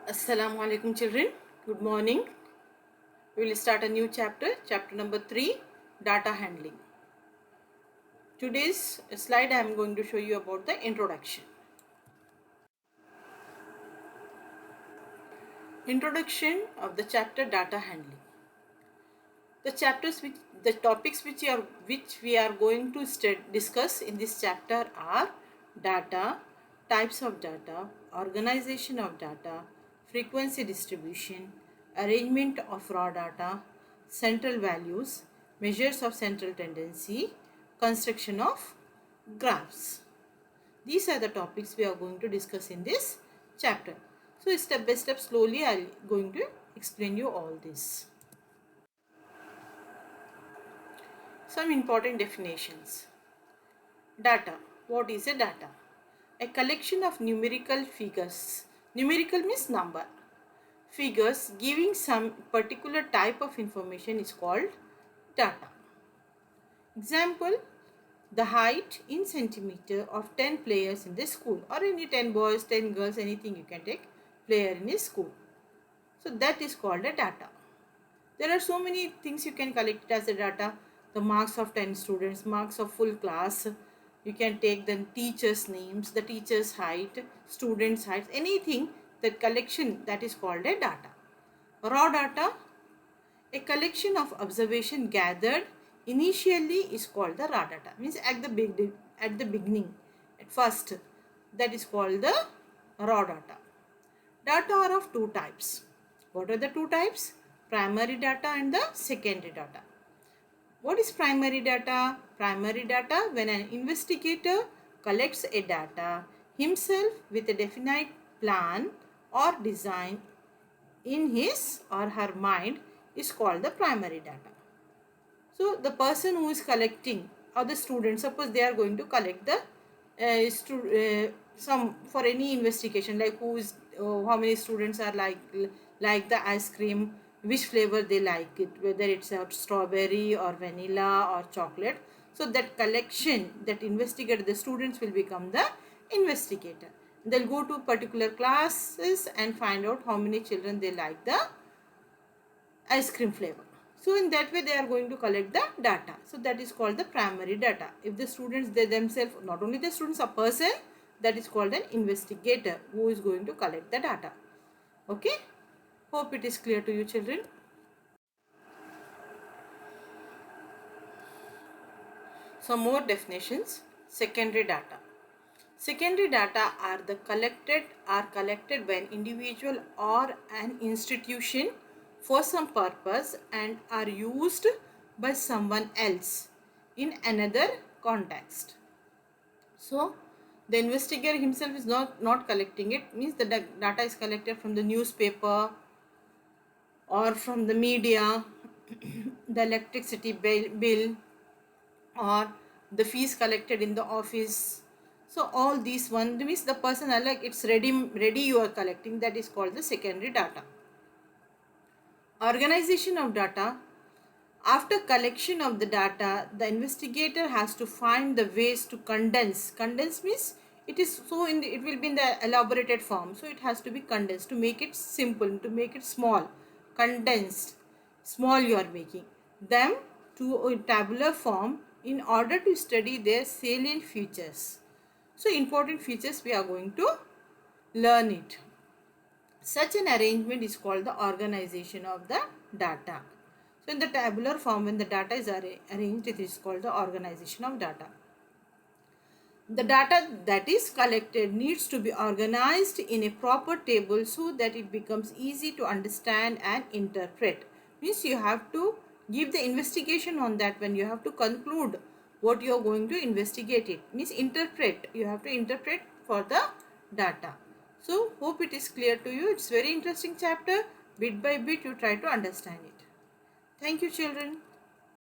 Assalamu alaikum children. Good morning. We will start a new chapter, chapter number 3, data handling. Today's slide I am going to show you about the introduction. Introduction of the chapter data handling. The topics which we are going to discuss in this chapter are data, types of data, organization of data, frequency distribution, arrangement of raw data, central values, measures of central tendency, construction of graphs. These are the topics we are going to discuss in this chapter. So step by step slowly I am going to explain you all this. Some important definitions. Data. What is a data? A collection of numerical figures. Numerical means number. Figures giving some particular type of information is called data. Example, the height in centimeter of 10 players in the school, or any 10 boys, 10 girls, anything you can take player in a school. So that is called a data. There are so many things you can collect as a data. The marks of 10 students, marks of full class. You can take the teachers' names, the teacher's height, students' height, anything, that collection, that is called a data. Raw data, a collection of observation gathered initially is called the raw data. Means at the beginning, at first, that is called the raw data. Data are of two types. What are the two types? Primary data and the secondary data. What is primary data? Primary data, when an investigator collects a data himself with a definite plan or design in his or her mind, is called the primary data. So the person who is collecting, or the student, suppose they are going to collect the some for any investigation, like how many students are like the ice cream, which flavor they like it, whether it's a strawberry or vanilla or chocolate. So that collection, that investigator, the students will become the investigator. They'll go to particular classes and find out how many children they like the ice cream flavor. So in that way they are going to collect the data. So that is called the primary data. If the students, they themselves, not only the students, a person, that is called an investigator who is going to collect the data. Okay. Hope it is clear to you children. Some more definitions. Secondary data. Secondary data are collected by an individual or an institution for some purpose and are used by someone else in another context. So the investigator himself is not collecting it, means the data is collected from the newspaper or from the media, the electricity bill, or the fees collected in the office. So all these one means the person are like it's ready you are collecting, that is called the secondary data. Organization of data. After collection of the data, the investigator has to find the ways to condense. Condense means it is so it will be in the elaborated form, so it has to be condensed to make it simple, to make it small, condensed, small you are making them to a tabular form in order to study their salient features. So important features we are going to learn it. Such an arrangement is called the organization of the data. So in the tabular form, when the data is arranged, it is called the organization of data. The data that is collected needs to be organized in a proper table so that it becomes easy to understand and interpret. Means you have to give the investigation on that. When you have to conclude what you are going to investigate, it means interpret. You have to interpret for the data. So hope it is clear to you. It's very interesting chapter. Bit by bit you try to understand it. Thank you children.